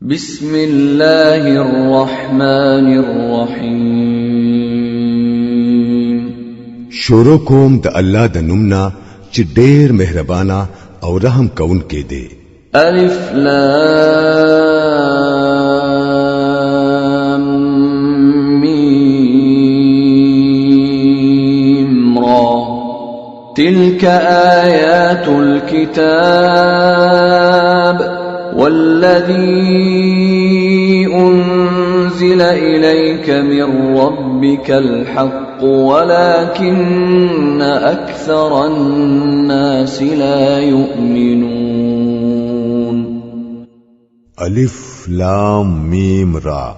بسم الله الرحمن الرحیم. شروع کوم د الله د نومنا چې ډېر مهربانا او رحم کون کې دی. الف لام میم را تلك آیات الكتاب والذي أنزل إليك من ربك الحق ولكن أكثر الناس لا يؤمنون. الف لام میم را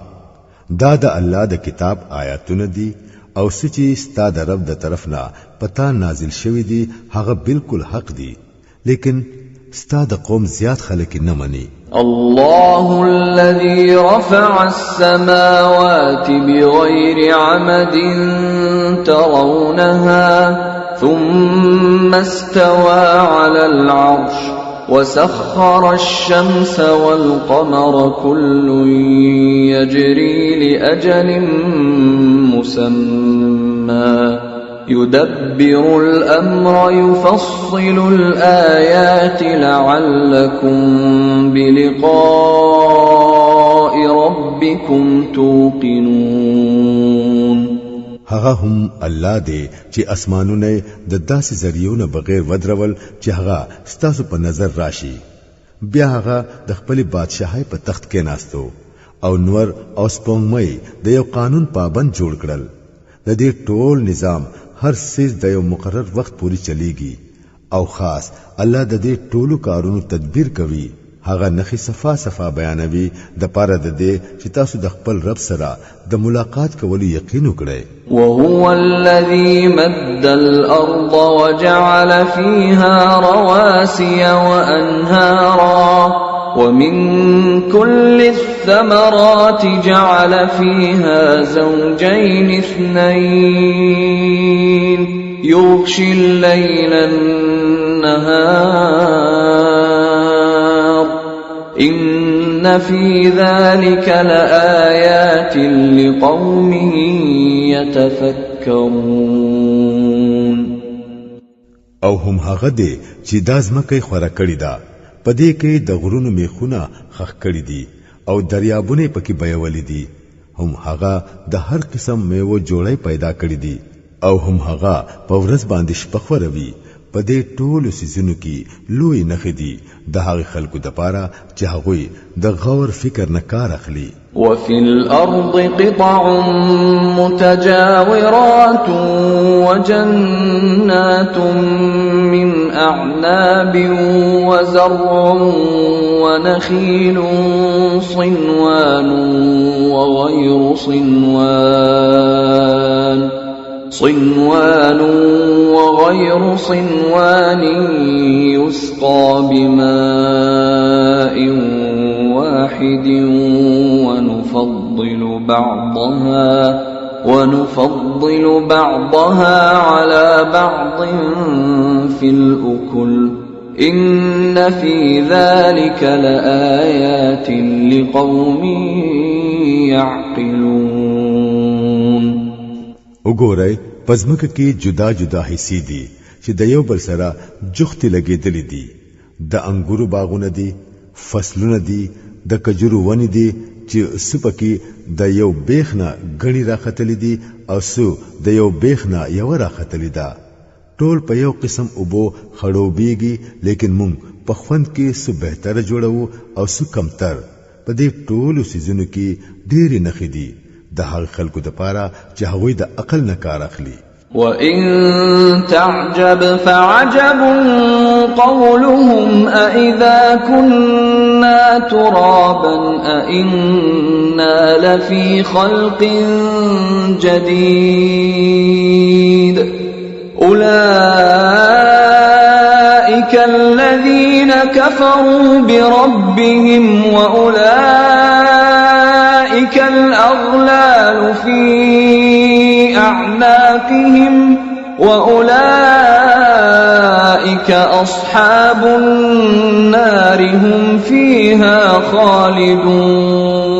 دا د الله د کتاب آیاتونه دي او سچي ستا د رب د طرفنا پتا نازل شوی دي هغه بالکل حق دي لیکن ستا د قوم زیات خلک نه مني. الله الذي رفع السماوات بغير عمد ترونها ثم استوى على العرش وسخر الشمس والقمر كل يجري لأجل مسمى يدبر الأمر يفصل الآيات لعلكم بلقاء ربكم توقنون. هغه هم الله دی چې اسمانونه د داسې ذریعونو بغیر ودرول چې هغه ستاسو په نظر راشي. بیا هغه د خپل بادشاہي په تخت کې ناستو او نور او سپوږمۍ د یو قانون پابند جوړ کړل. د دې ټول نظام هر سیز د یو مقرر وخت پوری چلیږي او خاص الله د دې ټولو کارونو تدبیر کوي. هغه نخي صفا صفا بیانوي د پاره د دې چې تاسو د خپل رب سره د ملاقات کولو یقین وکړئ. وهو الذي مد الأرض وجعل فيها رواسي وأنهارا ومن كل الثمرات جعل فيها زوجين اثنين يغشي الليل النهار إن في ذلك لآيات لقوم يتفكرون. او هم هغه دی چې دا ځمکه خورا کړی ده پدې کې د غرونو میخونه خخ کړی دي او دریابونه پکې بهولې دي. هم هغه د هر قسم میوه جوړې پیدا کړی دي او هم هغه په ورځ باندې شپه خوروي. پدې ټول سيزونو کې لوی نخې دي د هغه خلکو د پاره چې هغه د غور فکر نه کار اخلي. وفي الأرض قطع متجاورات وجنات من أعناب وزرع ونخيل صنوان وغير صنوان يسقى بماء واحد ونفضل بعضها على بعض في الأكل إن في ذلك لآيات لقوم يعقلون. وګورئ پزمکه کې جدا جدا حصے دي چې د یو بل سره جوختي لګېدلې دي. د انګورو باغونه دي، فصلونه دي، د کجورو ونې دي چې سپکی د یو بیخنه غنی راختلې دي او سو د یو بیخنه یو راختلې ده. ټول په یو قسم اوبو خړوبېږي لیکن مونږ په خوند کې سو بهتره جوړو او سو کمتر. په دې ټولو سيزونو کې ډېری نخې دي د هغه خلکو د پاره چې هغه د عقل نه کار اخلي. وَإِن تَعْجَبْ فَعَجَبٌ قَوْلُهُمْ أَإِذَا كُنَّا تُرَابًا أَإِنَّا لَفِي خَلْقٍ جَدِيدٍ أُولَئِكَ الَّذِينَ كَفَرُوا بِرَبِّهِمْ وَأُولَئِكَ الْأَغْلَالُ فِي أَعْنَاقِهِمْ وأولئك أصحاب النار هم فيها خالدون.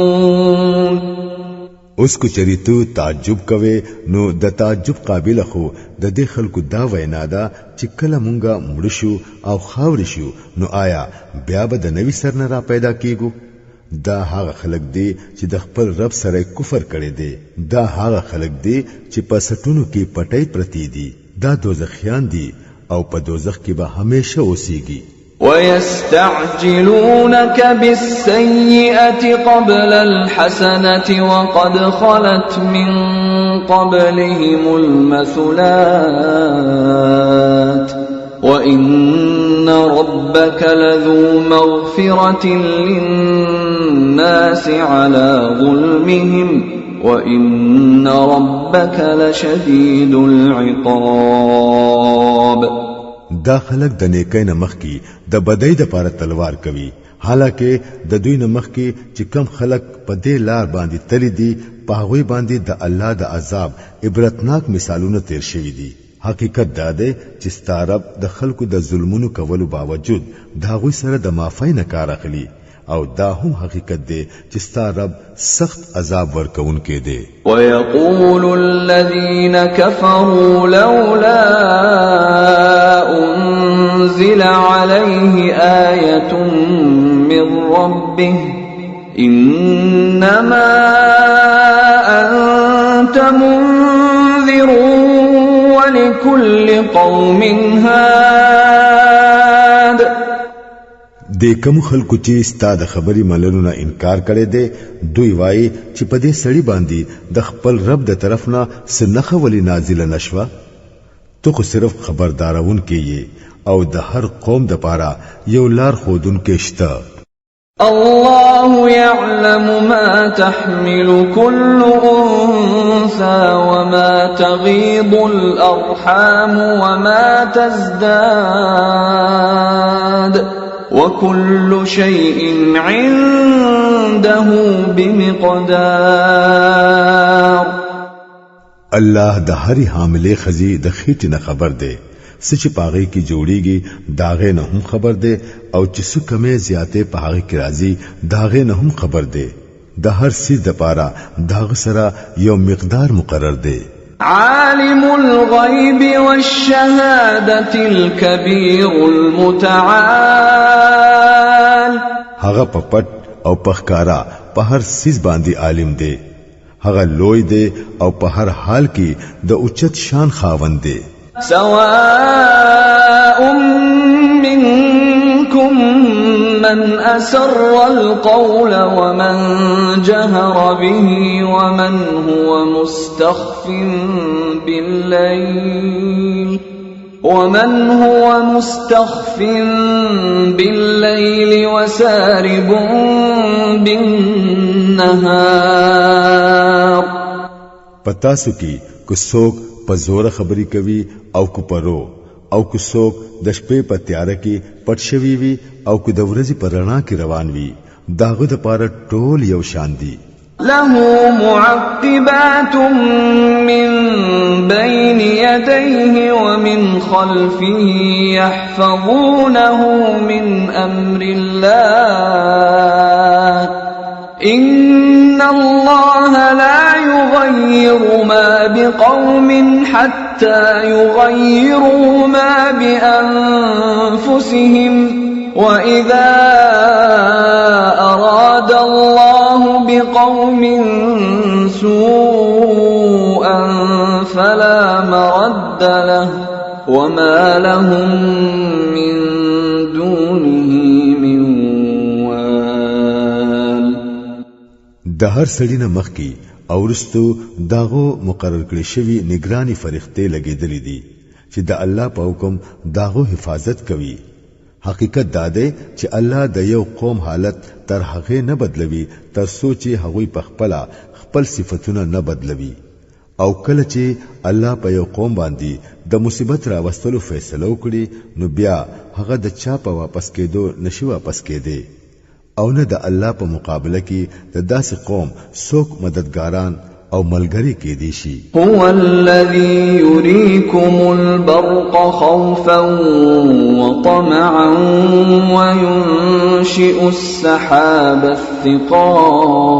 اوس کو چریتو تعجب کوي نو د تعجب قابل خو د دې خلکو دا وینا ده چې کله مونږه مړ شو او خاور شو نو آیا بیا به د نوی سر نه را پیدا کیږو؟ دا هغه خلک دي چې د خپل رب سره کفر کړي دي. دا هغه خلک دي چې په سټونو کې پټي پرتی دي. دا دوزخیان دي او په دوزخ کې به همیشه اوسيږي. ويستعجلونك بالسيئة قبل الحسنة وقد خلت من قبلهم المثلات وإن ربك لذو مغفرة للناس على ظلمهم وإن ربك لشديد العقاب. دا خلق د نیکۍ نه مخکي د بدۍ د پاره تلوار کوي، حالکه د دوی نه مخکي چې کم خلق په دې لار باندې تللی دي په هغه باندې د الله د عذاب عبرتناک مثالونه تیر شوي دي. حقیقت دا ده چې ستارب د خلکو د ظلمونو کولو باوجود دا غوي سره د معافی نه کار اخلي او دا هم حقیقت دی چې ستارب سخت عذاب ورکون کې دی. ويقول الذين كفروا لولا أنزل عليه آية من ربه إنما أنت منذر ولكل قوم هاد. د کوم خلکو چې ستاد خبري مللو نه انکار کړي دي دوی وایي چې په دې سړی باندې د خپل رب د طرف نه سنخه ولی نازله نشوه. تو خو صرف خبردارون کې او د هر قوم د پاره یو لار خودون کې شته. الله يعلم ما تحمل كل أنثى وما تغيض الأرحام وما تزداد وكل شيء عنده بمقدار. الله د هرې حاملې خزي د خېټې نه خبر دی، سچ پاغې کې جوړيږي داغه نه هم خبر دی او چې څه کمې زیاتې پاغې کې راځي داغه نه هم خبر دی. د هر څه د پاره داغه سره یو مقدار مقرر دی. عالم الغيب والشهادة الكبير المتعال. هغه پپټ او پخکارا په هر سیز باندې عالم دی. هغه لوی دی او په هر حال کې د اوچت شان خاوند دی. سواء منكم من أسر القول ومن جهر به ومن هو مستخف بالليل وسارب بالنهار. پتاسو کی کو څوک په زور خبري کوي او کو پرو او کو څوک د شپې په تیاره کې پټ شوی وي او کو د ورځې په رڼا کې روان وي داغه د پاره ټول یو شان دي. له معقبات من بين يديه ومن خلفه يحفظونه من أمر الله إن الله لا يغير ما بقوم حتى يغيروا ما بأنفسهم وإذا أراد الله بقوم سوءا فلا مرد له وما لهم من دونه من وال. د هر سړی نه مخکي او ورستو داغو مقرر کړی شوی نگرانی فرښتې لګېدلې دي چې د الله په حکم داغو حفاظت کوي. حقیقت دا ده چې الله د یو قوم حالت تر هغه نه بدلوي تر سوچي هغوی په خپل صفاتونه نه بدلوي او کله چې الله په یو قوم باندې د مصیبت راوستلو فیصله وکړي نو بیا هغه د چا په واپس کېدو نشي واپس کېدی او نه د الله په مقابله کې د داسې قوم څوک مددګاران او ملګری کې دي شي. هو الذي يريكم البرق خوفا وطمعا وينشئ السحاب الثقال.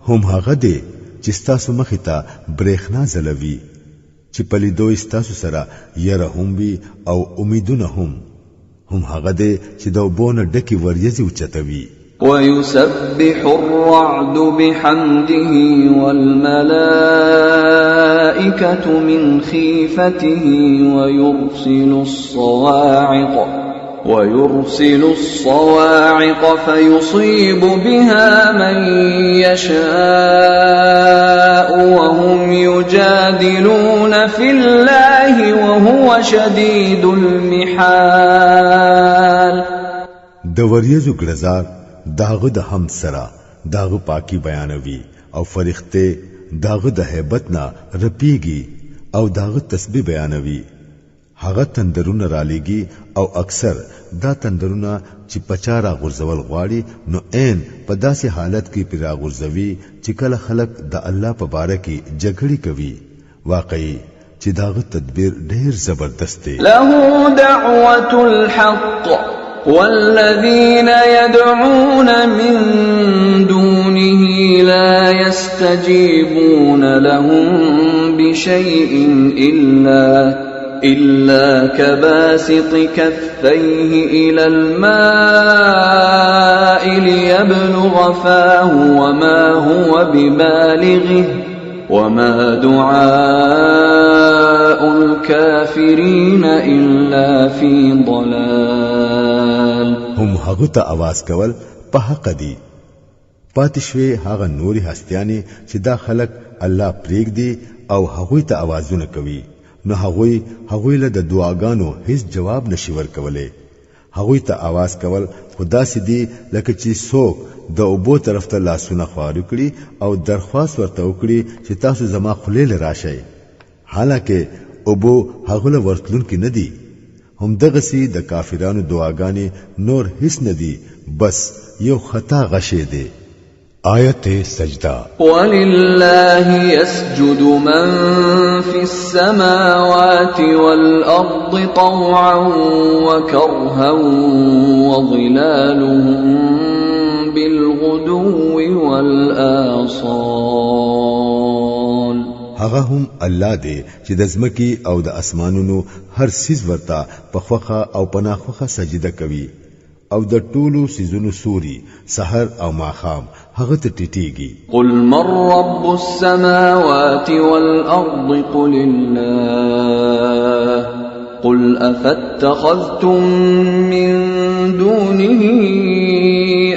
هم هغه دی چې ستاسو مخې ته برېښنا ځلوي چې په لیدو ستاسو سره یره هم وي او امیدونه هم هغه دی چې د اوبو نه ډکې وریځې اوچتوي. ويسبح الرعد بحمده والملائكة من خيفته ويرسل الصواعق فيصيب بها من يشاء وهم يجادلون في الله وهو شديد المحال. د وریځو ګړزار داغه د هم سره داغه پاکي بیانوي او فرښتې داغه د hebat نه رپیږي او داغه تسبیح بیانوي. هغه تندرونه را لېږي او اکثر دا تندرونه چې پچارا غرزول غواړي نو عین په داسې حالت کې پیرا غرزوي چې کله خلق د الله په باره کې جګړې کوي. واقعي چې داغه تدبیر ډېر زبردست دی. له دعوة الحق والذين يدعون من دونه لا يستجيبون لهم بشيء إلا كباسط كفيه إلى الماء ليبلغ فاه وما هو ببالغه وما دعاء الكافرين إلا في ضلال. هم هغه ته आवाज کول په حق دي. پاتشوي هغه نوري هستياني چې دا خلق الله پریک دي او هغه ته आवाजونه کوي نو هغه له د دعاګانو هیڅ جواب نشي ورکولې. هغه ته आवाज کول خدا سي لکه چې څوک د اوبو طرف ته لاسونه خوارو کړي او درخواست ورته وکړي چې تاسو زما خلیل راشي. حالکه اوبو هغه له ورتلون کې نه دي. هم دغه سي د کافرانو دعاګانې نور هیڅ نه دي بس یو خطا غشي دي. آیت سجدہ. ولله يسجد من في السماوات والأرض طوعا وكرها وظلالهم بالغدو والآصال. هغه هم الله دی چې د ځمکې او د اسمانونو هر سیز ورته په خوخه او پناخوخه سجده کوي او د ټولو سيزونو سوري سحر او ماخام هغه ته ټټيږي. قل من رب السماوات والأرض قل الله قل أفاتخذتم من دونه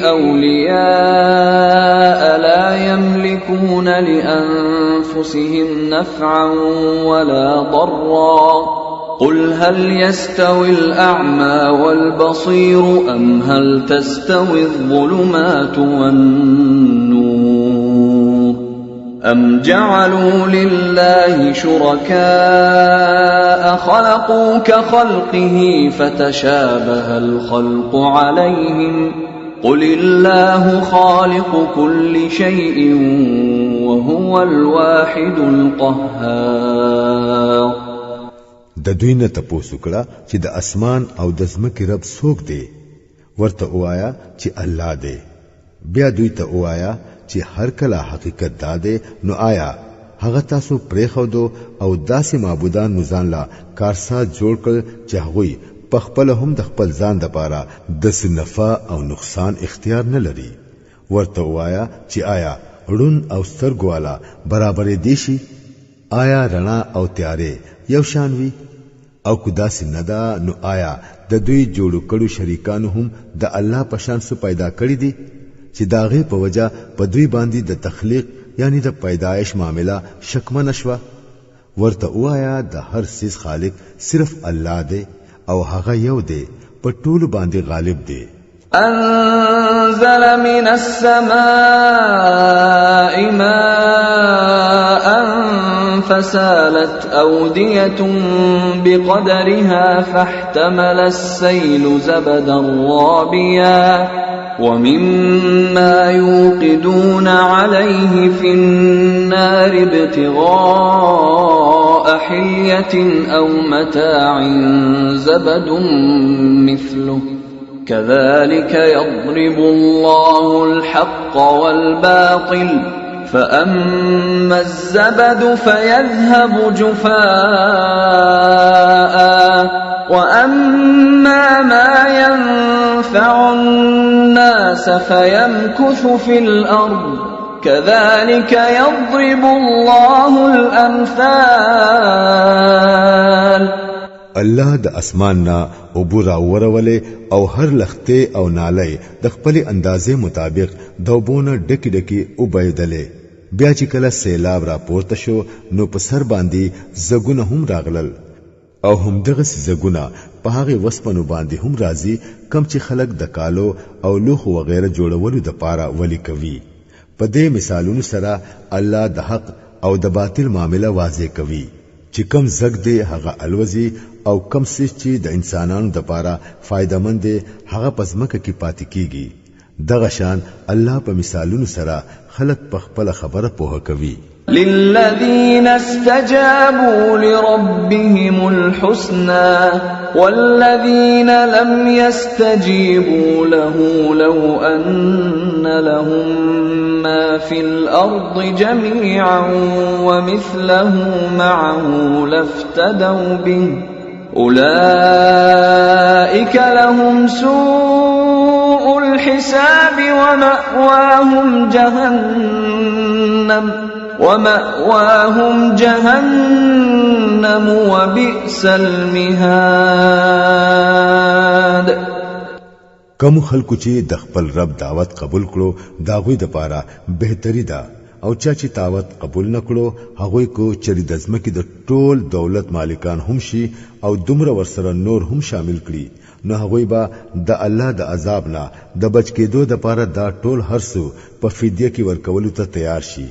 أولياء لا يملكون لأنفسهم نفعا ولا ضرا قل هل يستوي الأعمى والبصير أم هل تستوي الظلمات والنور أم جعلوا لله شركاء خلقوا كخلقه فتشابه الخلق عليهم قل الله خالق كل شيء وهو الواحد القهار. د دوی نه تاسو کړه چې د اسمان او د ځمکې رب څوک دی؟ ورته وایا چې الله دی. بیا دوی ته وایا چې هر کله حقیقت داده نو آیا هغه تاسو پرېخودو او داسې معبودان مزان لا کارساز جوړ کړ چې هغه په خپل هم د خپل ځان لپاره د سنفا او نقصان اختیار نه لري. ورته وایا چې آیا رون او سترګوالا برابر دي شي؟ آیا رڼا او تیارې یو شان وي؟ او کدا سندا نو آیا د دوی جوړو کړو شریکانو هم د الله په شان څه پیدا کړی دي چې داغه په وجہ په دوی باندې د تخلیق یعنی د پیدایش معاملہ شکمن شوا؟ ورته وایا د هر سیز خالق صرف الله دی او هغه یو دی په ټول باندې غالب دی. أنزل من السماء ماء فسالت أودية بقدرها فاحتمل السيل زبدا رابيا ومما يوقدون عليه في النار ابتغاء حلية أو متاع زبد مثله كذلك يضرب الله الحق والباطل فأما الزبد فيذهب جفاء وأما ما ينفع الناس فيمكث في الأرض كذلك يضرب الله الأمثال. الله د اسمان نا اوبو راورولې او هر لخته او نالای د خپل اندازې مطابق دوبونه ډکی ډکی وبیدلې بیا چې کله سیلاب را پورته شو نو په سر باندې زګونه هم راغلل او هم دغه زګونه په هغه وسپنو باندې هم راځي کم چې خلک د کالو او لوخ وغیرہ جوړولو د پاره ولي کوي. په دې مثالونو سره الله د حق او د باطل معاملې واضح کوي چې کم زګ دی هغه الوزي او کم څه چې د انسانانو د پاره فائدمند دی هغه پزمکه کې پاتې کیږي. دغه شان الله په مثالونو سره خلق په خپل خبره پوهه کوي. للذين استجابوا لربهم الحسنى والذين لم يستجيبوا له لو أن لهم ما في الأرض جميعا ومثله معه لافتدوا به أولئك لهم سوء الحساب ومأواهم جهنم وبئس المهاد. کوم خلکو چې د خپل رب دعوت قبول کړو داغوی د پاره بهتري ده او چا چې دعوت قبول نکړو هغه کو چې د ځمکې د ټول دولت مالکان هم شي او دومره ورسره نور هم شامل کړي نو هغه به د الله د عذاب نه د بچ کېدو د پاره دا ټول هرڅو په فدیه کې ورکولو ته تیار شي.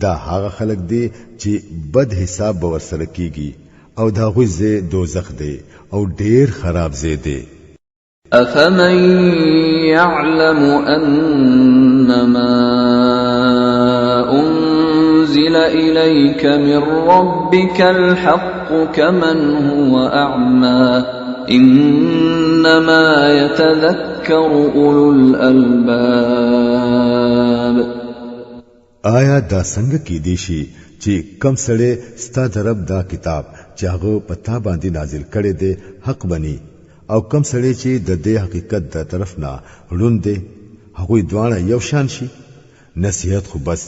دا هغه خلک دي چې بد حساب به ورسره کیږي او دا غوي زه دوزخ دی او ډیر خراب زه دی. أفمن يعلم أنما أنزل إليك من ربك الحق كمن هو أعمى إنما يتذكر أولو الألباب. آیا دا څنګه کې دی شي چې کم سړی ستا د رب دا کتاب چې هغه پتا باندې نازل کړي دی حق بني او کم سړی چې د دې حقیقت د طرف نه وړاندې هغه دوانه یو شان شي. نصیحت خو بس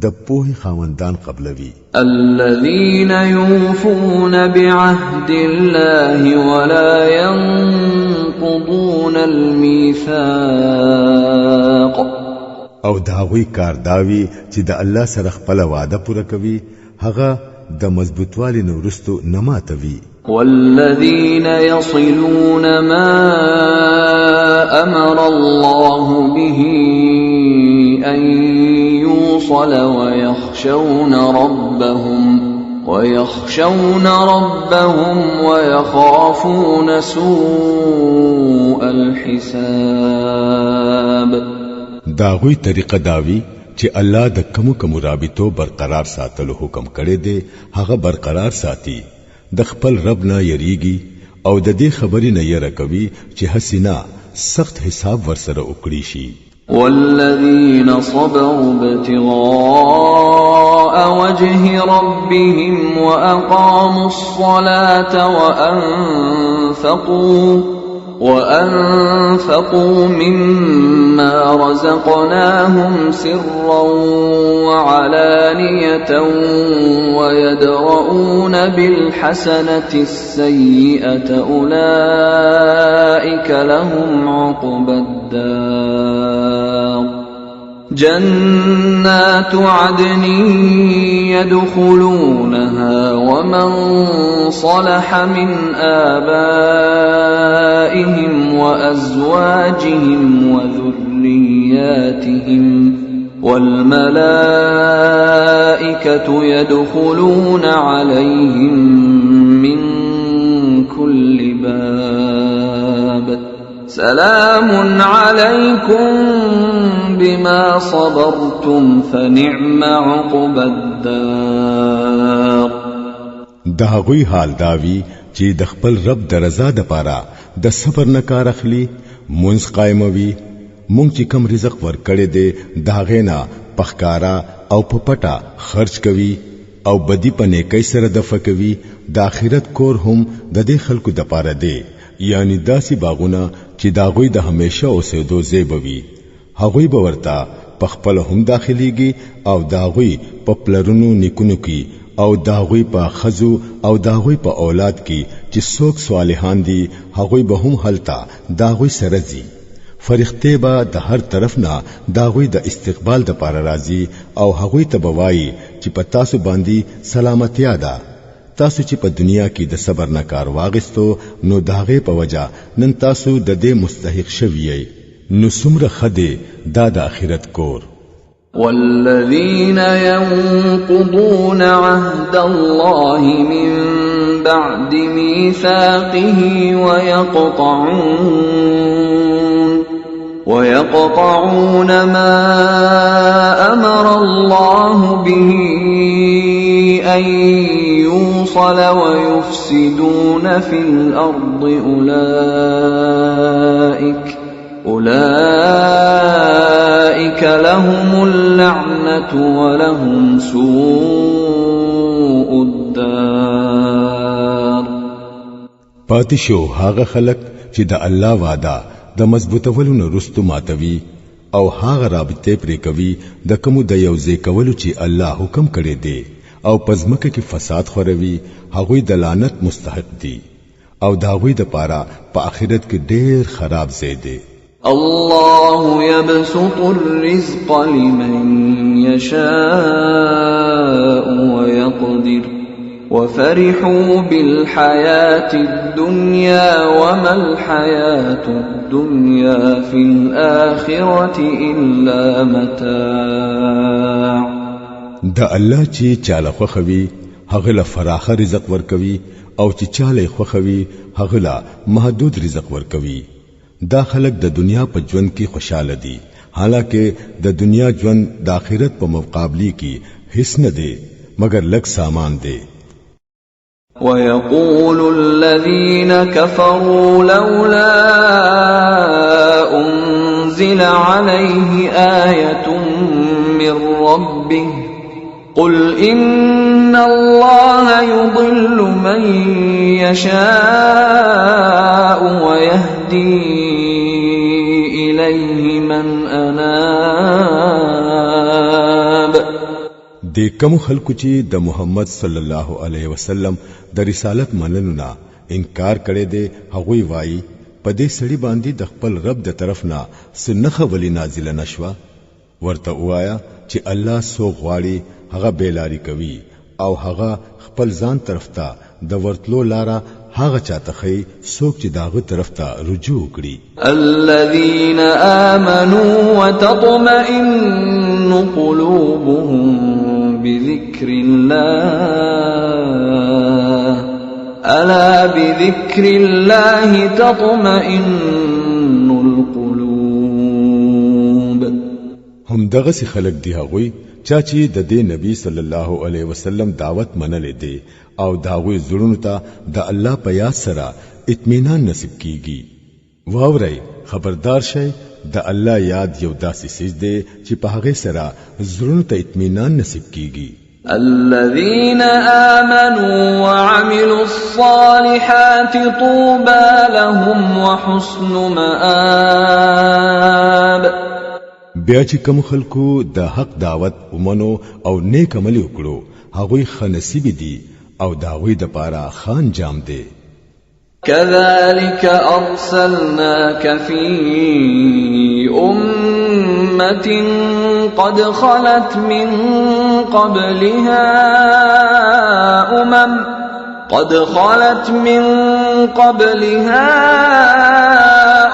د پوهې خاوندان قبلوي. الذين يوفون بعهد الله ولا ينقضون الميثاق. او داوی کار داوی چې د الله سره خپل وعده پوره کوي هغه د مضبوطوالي نورستو نماتوي. والذين يصلون ما أمر الله به أن يوصل ويخشون ربهم ويخافون سوء الحساب. داغوی طریقه داوی چې الله د کوم رابطو برقرار ساتلو حکم کړی دی هغه برقرار ساتي. د خپل رب نه یریږي او د دې خبرې نه یره کوي چې حسینا سخت حساب ورسره وکړي شي. والذين صبروا ابتغاء وجه ربهم وأقاموا الصلاة وأنفقوا مما رزقناهم سرا وعلانية ويدرؤون بالحسنة السيئة أولئك لهم عقبى الدار. جنات عدن يدخلونها ومن صلح من آبائهم وأزواجهم وذرياتهم والملائكة يدخلون عليهم من كل باب سلام عليكم بما صبرتم فنعم عقبى الدار. د هغوی حال داوی چې د خپل رب د رضا د پاره د صبر نه کار اخلي، منځ قائموي. مونږ چې کم رزق ورکړې دي داغه نه پخکارا او پپټا خرج کوي او بدی په نیکۍ سره د فکوي. د آخرت کور هم د دې خلکو د پاره دی، یعنی داسې باغونه چې داغوی د همیشه اوسېدو ځای بوي. هغوی به ورته په خپل هم داخليږي او داغوی په پلرونو نیکونو کې او داغوی په خزو او داغوی په اولاد کې چې څوک صالحان دي هغوی به هم هلتا داغوی سره زی. فرښتې به د هر طرف نه داغوی د استقبال د پاره راځي او هغوی ته بوایي چې په تاسو باندې سلامتیا ده. تاسو چې په دنیا کې د صبر نه کار واغستو نو داغه په وجا نن تاسو د دې مستحق شوی. نو څومره خده دا د آخرت کور. والذين ينقضون عهد الله من بعد ميثاقه ويقطعون ما أمر الله به أن يوصل ويفسدون في الأرض أولئك لهم اللعنة ولهم سوء الدار. پاتشو هاغه خلق چې د الله وعده د مضبوطولو نه رستو ماتوي او هاغه رابطه پرې کوي د کوم د یوځای کولو چې الله حکم کړی دی او پزمکه کې فساد خوروي، هغوی د لعنت مستحق دي او داغوی د پاره په آخرت کې ډېر خراب ځای دی. الله يبسط الرزق لمن يشاء ويقدر وفرحوا بالحياة الدنيا وما الحياة الدنيا في الآخرة إلا متاع. دا الله چې چاله خوخوي هغه له فراخ رزق ورکوي او چې چاله خوخوي هغه له محدود رزق ورکوي. دا خلق د دنیا په ژوند کې خوشاله دي، حالکه د دنیا ژوند د آخرت په مقابله کې هیڅ نه دی مگر لږ سامان دی. ويقول الذين كفروا لولا أنزل عليه آية من ربه قل إن الله يضل من يشاء ويهدي إليه من أناب. د کوم خلکو چې د محمد صلی الله علیه وسلم د رسالت منلو نه انکار کړي دي هغوی وایي په دې سړي باندې د خپل رب د طرف نه سنخه ولی نازله نشوه. ورته وایا چې الله سو غواړي هغه بیلاری کوي او هغه خپل ځان طرف ته د ورتلو لاره هغه چاته خي څوک چې داغه طرف ته رجوع کړي. الذين آمنوا وتطمئن قلوبهم بذكر الله ألا بذكر الله تطمئن القلوب. هم دغه سي خلق دی هغوی چاچی د دې نبی صلی الله علیه وسلم دعوت منلې دي او داوی زړونو ته د الله په یاد سره اطمینان نصیب کیږي. واورئ خبردار شئ د الله یاد یو داسې سیز دی چې په هغه سره زړونو ته اطمینان نصیب کیږي. الذين آمنوا وعملوا الصالحات طوبى لهم وحسن مآب. بیا چې کوم خلکو د حق دعوت ومنو او نیک عمل وکړو هغوی ښه نصیب دي او داوی د پاره خان جام دی. كذلك أرسلناك في أمة قد خلت من قبلها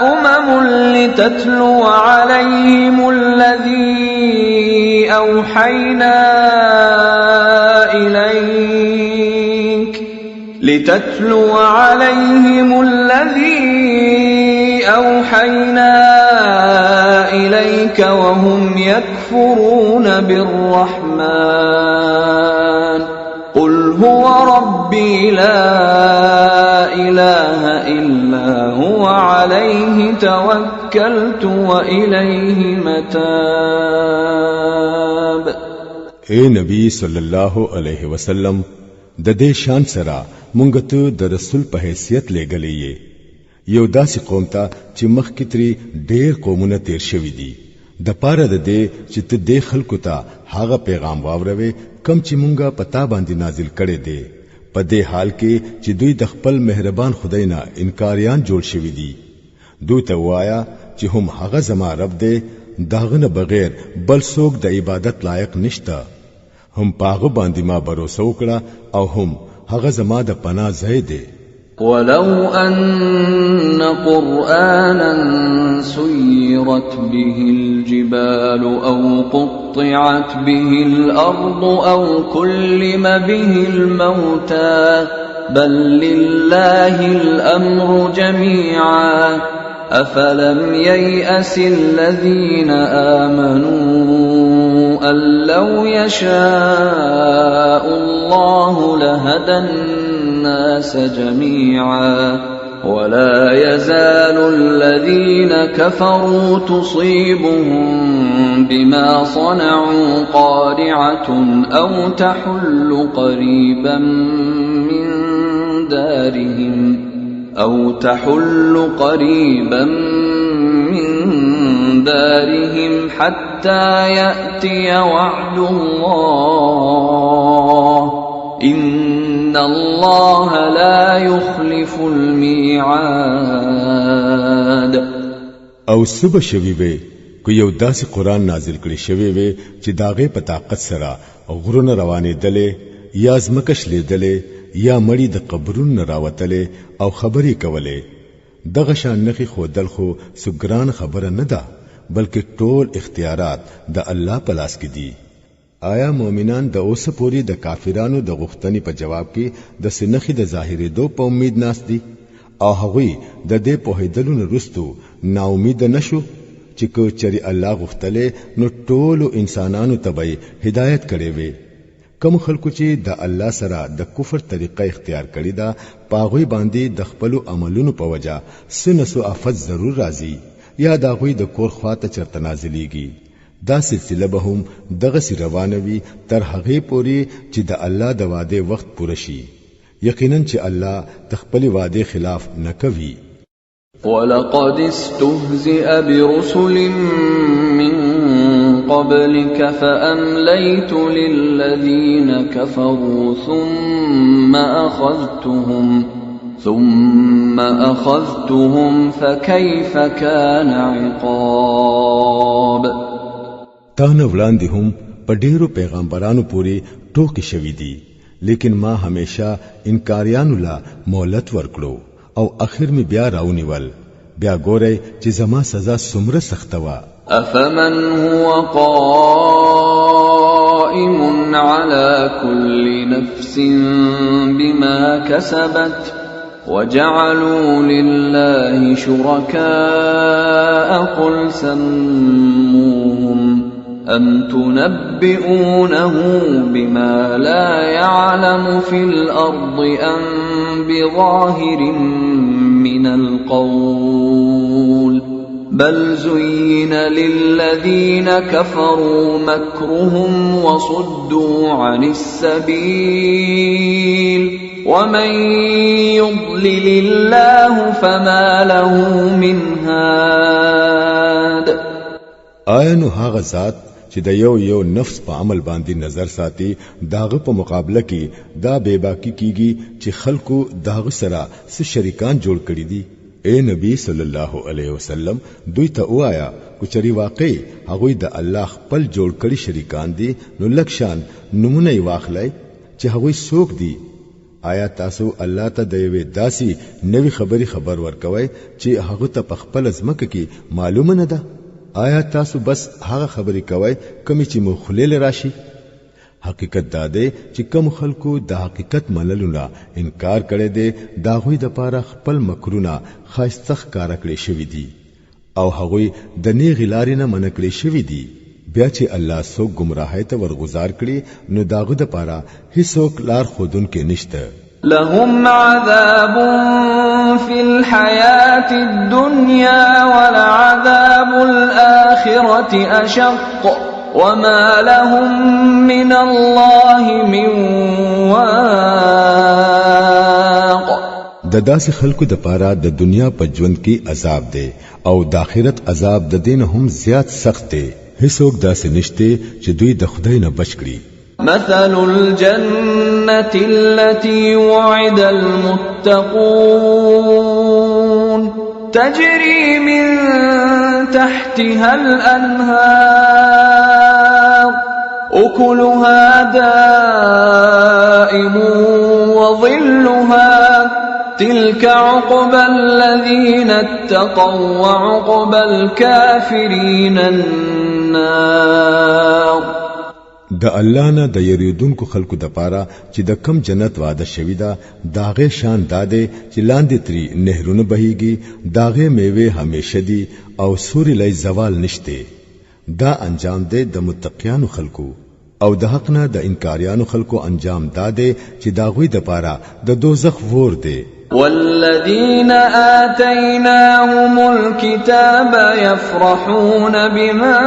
أمم لتتلو عليهم الذي أوحينا إليك أوحينا إليك وهم يكفرون بالرحمن قل هو ربي لا إله إلا هو عليه توكلت وإليه متاب. اے نبی صلی الله علیه وسلم د دې شان سره مونږ ته د رسول په حیثیت لګلې یو داسې قوم ته چې مخکې تری ډېر قومونه تیر شوي دي د پاره د دې چې ته د خلکو ته هغه پیغام واوروي کم چې مونږه پتا باندې نازل کړي دي په دې حال کې چې دوی د خپل مهربان خدای نه انکاریان جوړ شوي دي. دوی ته وایا چې هم هغه زما رب دی داغه نه بغیر بل څوک د عبادت لایق نشته هم پاغه باندې ما باور وکړه او هم هغه زما د پناه ځای دی. ولو أن قرآنا سيرت به الجبال أو قطعت به الأرض أو كلم به الموتى بل لله الأمر جميعا أفلم ييأس الذين آمنوا أن لو يشاء الله لهدى الناس جميعا ولا يزال الذين كفروا تصيبهم بما صنعوا قارعة أو تحل قريبا من دارهم حتى يأتي وعد الله إن الله لا يخلف الميعاد. او صبح شوی وي کو یو داسې قران نازل کړي شوی وي چې داغه په طاقت سره غرونه روانې دلې یا زمکش لیدلې یا مړی د قبرونو راوتلې او خبرې کولې دغه شان نخي خودل خو سګران خبره نه ده بلکې ټول اختیارات د الله په لاس کې دي. آیا مؤمنان د اوسه پوری د کافرانو د غختنی په جواب کې د سنخي د ظاهرې دو په امید ناس دي او هغوی د دې په هیدلونو رستو نا امید نشو چې کو چری الله غختله نو ټول انسانانو ته به هدایت کړي وي. کوم خلکو چې د الله سره د کفر طریقه اختیار کړی دا پاغوی باندې د خپل عملونو په وجا سنسو افت ضرور راځي یا دا غوی د کور خواته چرته نازلېږي. دا سلسله به هم دغه سی روانوي تر هغه پوري چې د الله د وعده وخت پوره شي. یقینا چې الله د خپل وعده خلاف نه کوي. ولقد استهزئ برسل من قبلك فأمليت للذين كفروا ثم أخذتهم فكيف كان عقاب. تانه وړاندې هم په ډیرو پیغمبرانو پورې ټوکې شوې دي لیکن ما همیشه انکاریانو لا مهلت ورکړو او اخر می بیا راونیول. بیا ګورئ چې زما سزا څومره سخته وه. أفمن هو قائم على كل نفس بما كسبت وجعلوا لله شركاء قل سموهم أم تنبئونه بما لا يعلم في الأرض أم بظاهر من القول بل زين للذين كفروا مكرهم وصدوا عن السبيل ومن يضلل الله فما له من هاد. آیا نو هغه ذات چې د یو نفس په عمل باندې نظر ساتي داغه په مقابله کې دا بے باکی کیږي چې خلکو داغه سره څه شریکان جوړ کړي دي. اے نبی صلی الله علیه وسلم دوی ته وایا کچري واقعي هغه د الله خپل جوړ کړي شریکان دي نو لکشان نمونه واخلای چې هغه څوک دي. آیا تاسو الله ته د یوې داسي نوې خبري خبر ورکوي چې هغه ته په خپل ځمکه کې معلومه نه ده؟ آیا تاسو بس هغه خبرې کوي کمی چې مخلل راشي؟ حقیقت دا دی چې کوم خلکو د حقیقت منلو نه انکار کړي دي دا غوي د پاره خپل مکرونه خاصتخ کار کړی شوی دي او هغوی د نیغ لارې نه منکړي شوی دي بیا چې الله سو گمراهی ته ورغزار کړي نو داغه د پاره هیڅوک لار خودون کې نشته لهم عذاب في الحياة الدنيا ولعذاب الآخرة أشق وما لهم من الله من واق د داسې خلکو د پاره د دنیا په ژوند کې عذاب دی او د آخرت عذاب د دین هم زیات سخت دی هیڅوک داسې نشته چې دوی د خدای نه بچ کړي مثل الجنة التي وعد المتقون تجري من تحتها الأنهار أكلها دائم وظلها تلك عقبى الذين اتقوا وعقبى الكافرين النار د الله نه د یریدونکو خلکو د پاره چې د کم جنت وعده شوی دا داغه شان داده چې لاندې تری نهرونه بهيږي داغه میوه همیشه دي او سوري لای زوال نشته دا انجام دی د متقیانو خلکو او د حق نه د انکاریانو خلکو انجام داده چې داغوی د پاره د دوزخ ور دی والذين آتيناهم الكتاب يفرحون بما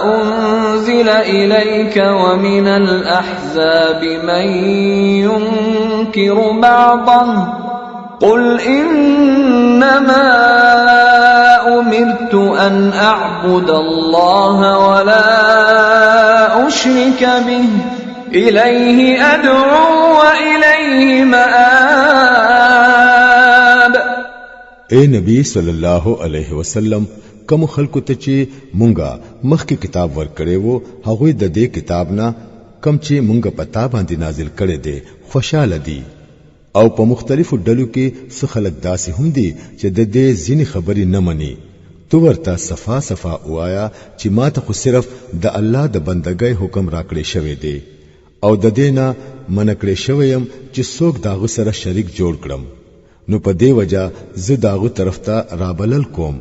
أنزل إليك ومن الأحزاب من ينكر بعضه قل إنما أمرت أن أعبد الله ولا أشرك به إليه أدعو وإليه مآب اے نبی صلی الله علیه وسلم کوم خلکو ته چې مونږه مخکې کتاب ورکړې وو هغه د دې کتاب نه کم چې مونږه پتا باندې نازل کړي دي خوشاله دي او په مختلفو ډلو کې څه خلک داسې هم دي چې د دې ځینې خبرې نه مني تو ورته صفا صفا وایا چې ما ته خو صرف د الله د بندګۍ حکم راکړې شوی دی او د دینا منکړې شویم چې څوک داغه سره شریک جوړ کړم نو په دې وجہ زه داغه طرف ته رابلل کوم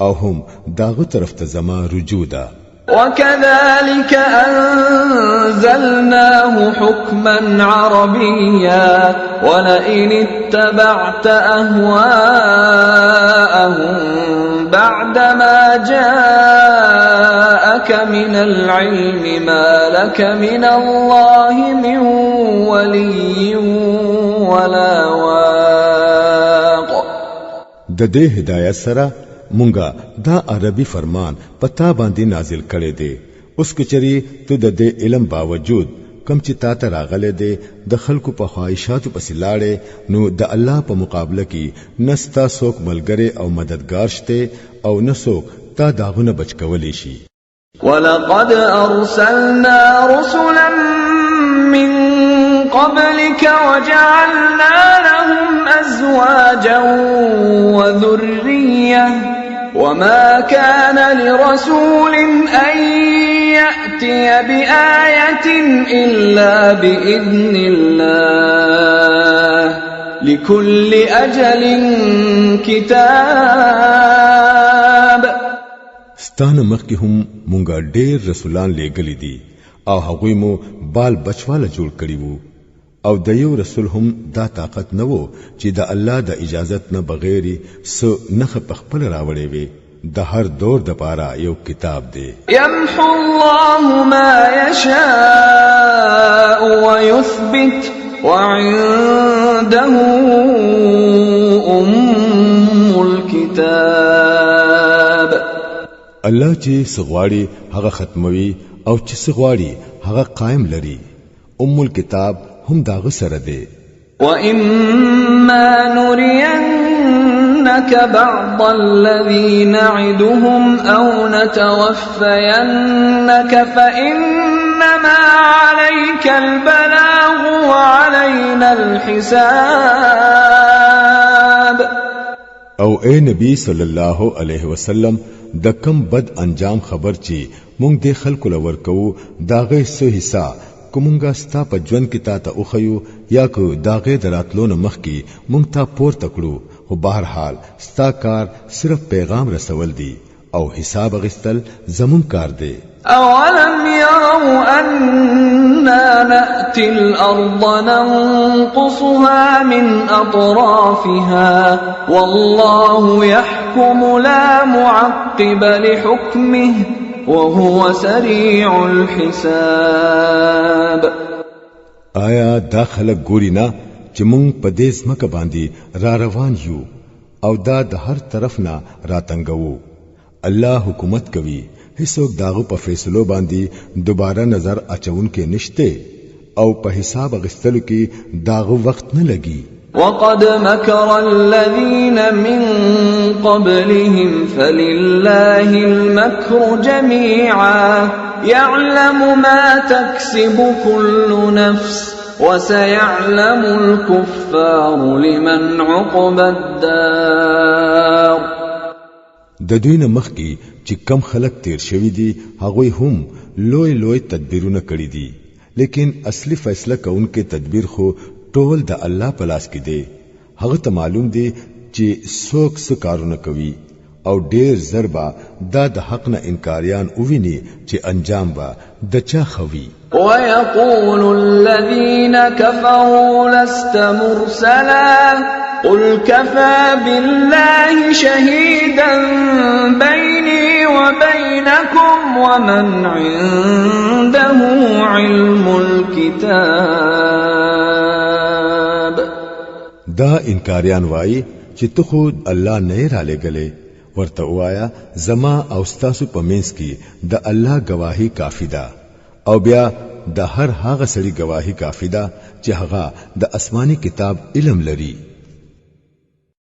او هم داغه طرف ته زما رجوع ده وكذلك أنزلناه حكما عربيا ولئن اتبعت أهواءهم بعدما جاءك من العلم ما لك من الله من ولي ولا واق د دې هدايت سره مونږه دا عربي فرمان پتا باندې نازل کړي دي اوس کچري ته د دې علم باوجود کم چې تا ته راغله دي د خلکو په خواهشاتو پسې لاړې نو د الله په مقابله کې نستا څوک ملګری او مددگار شته او نسوک تا داغونه بچ کولې شي ولقد أرسلنا رسلا من قبلك وجعلنا لهم أزواجا وذرية وما كان لرسول أن يأتي بآية إلا بإذن الله لكل أجل كتاب ستانه مخکې هم مونږه ډېر رسولان لېږلي دي او هغوی مو بال بچواله جوړ کړي وو او د یو رسول هم دا طاقت نه وو چې د الله د اجازت نه بغیر سو نخ پخپل راوړي وي د هر دور د پاره یو کتاب دی يمحو الله ما يشاء ويثبت وعنده الكتاب الله چې سغواړي هغه ختموي او چې سغواړي هغه قائم لري الكتاب هم داغه سره دی وَإِمَّا نُرِيَنَّكَ بَعْضَ الَّذِي نَعِدُهُمْ أَوْ نَتَوَفَّيَنَّكَ فَإِنَّمَا عَلَيْكَ الْبَلَاغُ وَعَلَيْنَا الْحِسَابُ او اے نبی صلی الله علیه وسلم د کم بد انجام خبر چی مونږ د خلکو لور کوو داغه سو حصہ کومنګا ستا په ژوند کې تا ته اوخیو یا کو داغه دراتلو نه مخ کې مونږ ته پور تکړو خو بهر حال ستا کار صرف پیغام رسول دی او حساب غستل زمون کار دی أولم يروا أنا نأتي الأرض ننقصها من أطرافها والله يحكم لا معقب لحكمه وهو سريع الحساب آیا دا خلک ګوري نه چې مونږ په دې ځمکه باندې را روان یو او دا د هر طرف نه راتنګو الله حکومت کوي هیڅوک داغه په فیصلو باندې دوباره نظر اچون کې نشته او په حساب غستلو کې داغه وخت نه لګي وقد مكر الذين من قبلهم فلله المكر جميعا يعلم ما تكسب كل نفس وسيعلم الكفار لمن عقبى الدار د دوی نه مخکي چې کم خلک تیر شوی دي هغه هم لوی تدبیرونه کړی دي لیکن اصلي فیصله کوونکې تدبیر خو ټول د الله په لاس کې دی هغه ته معلوم دی چې څوک څه کارونه کوي او ډیر ضربه دا د حق نه انکاریان اوویني چې انجام با د چا خوي ويقول الذين كفروا لست مرسلا قل كفى بالله شهيدا بيني وبينكم ومن عنده علم الكتاب دا انکاریان وای چې ته خود الله نه را لګلې ورته وایا زما او ستاسو په منځ کې د الله گواهی کافی ده او بیا د هر هغه سړي گواهی کافی ده چې هغه د آسماني کتاب علم لري